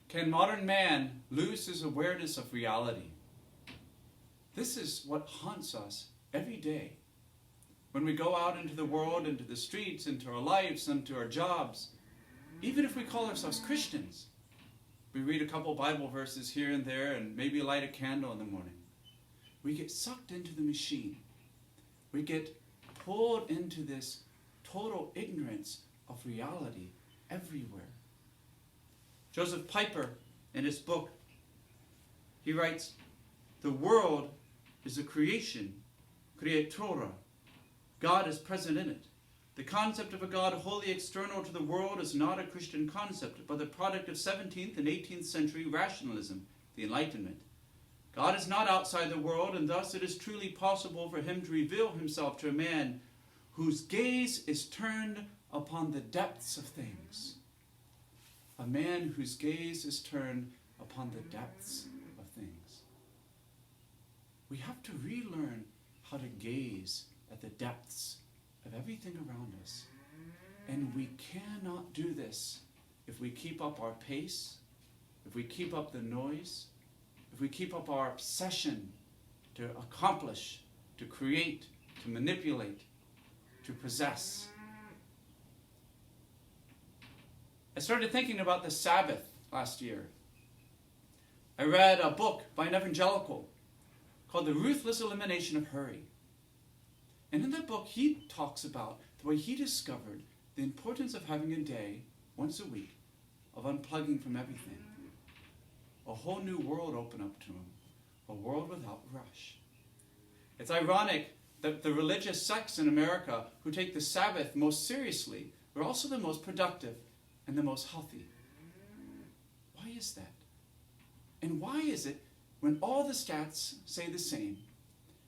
Can modern man lose his awareness of reality? This is what haunts us every day. When we go out into the world, into the streets, into our lives, into our jobs, even if we call ourselves Christians, we read a couple Bible verses here and there and maybe light a candle in the morning. We get sucked into the machine. We get pulled into this total ignorance of reality everywhere. Joseph Piper, in his book, he writes, "The world is a creation, creatura. God is present in it. The concept of a God wholly external to the world is not a Christian concept, but the product of 17th and 18th century rationalism, the Enlightenment. God is not outside the world, and thus it is truly possible for him to reveal himself to a man whose gaze is turned upon the depths of things." A man whose gaze is turned upon the depths of things. We have to relearn how to gaze at the depths of everything around us. And we cannot do this if we keep up our pace, if we keep up the noise, if we keep up our obsession to accomplish, to create, to manipulate, to possess. I started thinking about the Sabbath last year. I read a book by an evangelical called The Ruthless Elimination of Hurry. And in that book, he talks about the way he discovered the importance of having a day, once a week, of unplugging from everything. A whole new world opened up to him, a world without rush. It's ironic that the religious sects in America who take the Sabbath most seriously are also the most productive and the most healthy. Why is that? And why is it, when all the stats say the same,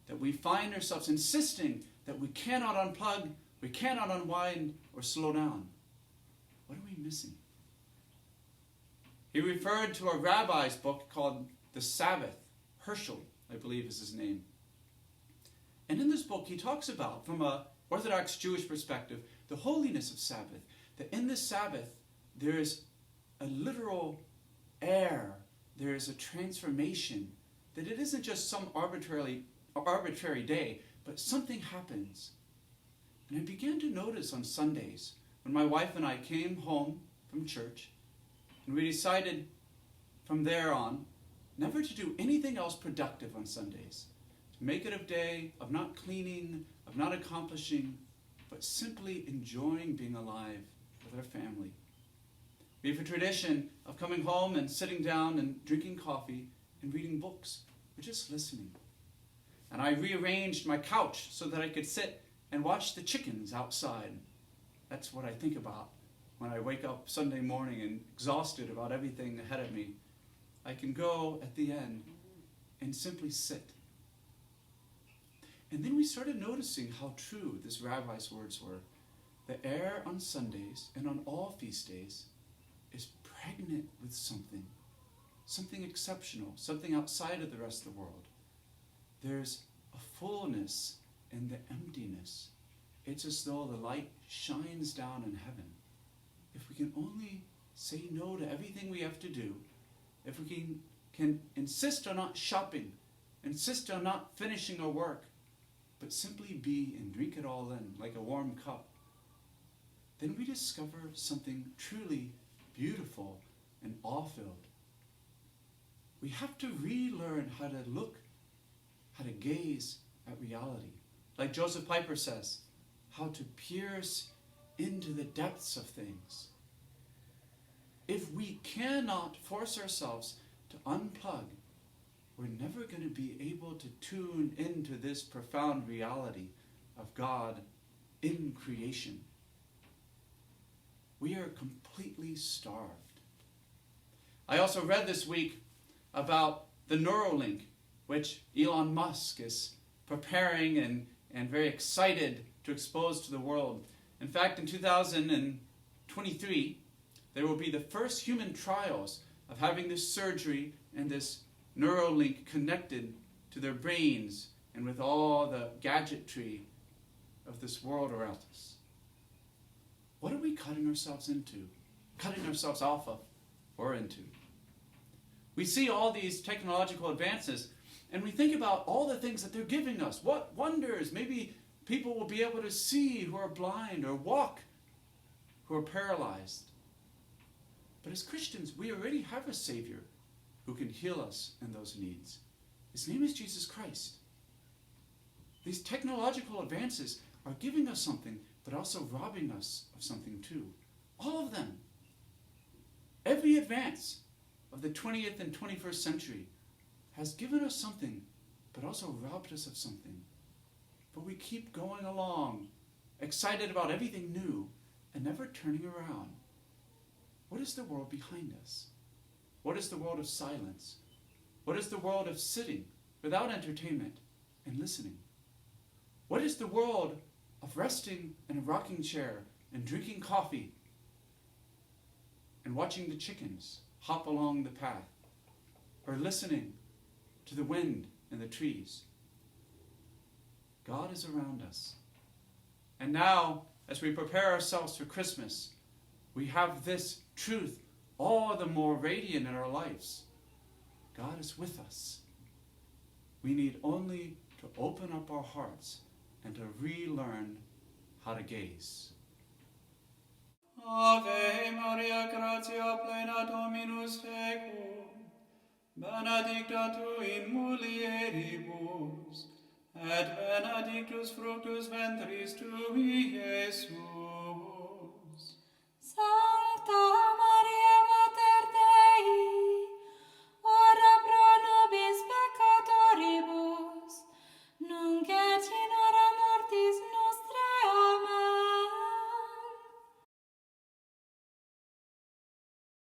that we find ourselves insisting that we cannot unplug, we cannot unwind or slow down? What are we missing? He referred to a rabbi's book called The Sabbath. Herschel, I believe is his name. And in this book he talks about, from an Orthodox Jewish perspective, the holiness of Sabbath. That in this Sabbath there is a literal air, there is a transformation, that it isn't just some arbitrary day, but something happens. And I began to notice on Sundays, when my wife and I came home from church, and we decided from there on never to do anything else productive on Sundays, to make it a day of not cleaning, of not accomplishing, but simply enjoying being alive with our family. We have a tradition of coming home and sitting down and drinking coffee and reading books, or just listening. And I rearranged my couch so that I could sit and watch the chickens outside. That's what I think about when I wake up Sunday morning and exhausted about everything ahead of me. I can go at the end and simply sit. And then we started noticing how true this rabbi's words were. The air on Sundays and on all feast days is pregnant with something exceptional, something outside of the rest of the world. There's a fullness in the emptiness. It's as though the light shines down in heaven. If we can only say no to everything we have to do, if we can insist on not shopping, insist on not finishing our work, but simply be and drink it all in like a warm cup, then we discover something truly beautiful and awe-filled. We have to relearn how to look, how to gaze at reality. Like Joseph Piper says, how to pierce into the depths of things. If we cannot force ourselves to unplug, we're never going to be able to tune into this profound reality of God in creation. We are completely starved. I also read this week about the Neuralink, which Elon Musk is preparing and very excited to expose to the world. In fact, in 2023, there will be the first human trials of having this surgery and this Neuralink connected to their brains and with all the gadgetry of this world around us. What are we cutting ourselves into? Cutting ourselves off of or into? We see all these technological advances, and we think about all the things that they're giving us. What wonders! Maybe people will be able to see who are blind, or walk who are paralyzed. But as Christians, we already have a Savior who can heal us in those needs. His name is Jesus Christ. These technological advances are giving us something, but also robbing us of something too. All of them. Every advance of the 20th and 21st century has given us something, but also robbed us of something. But we keep going along, excited about everything new, and never turning around. What is the world behind us? What is the world of silence? What is the world of sitting without entertainment and listening? What is the world of resting in a rocking chair and drinking coffee and watching the chickens hop along the path, or listening to the wind in the trees? God is around us. And now, as we prepare ourselves for Christmas, we have this truth all the more radiant in our lives. God is with us. We need only to open up our hearts and to relearn how to gaze. Ave Maria, gratia plena Dominus tecum, benedicta tu in mulieribus, et benedictus fructus ventris tui, Iesus. Sancta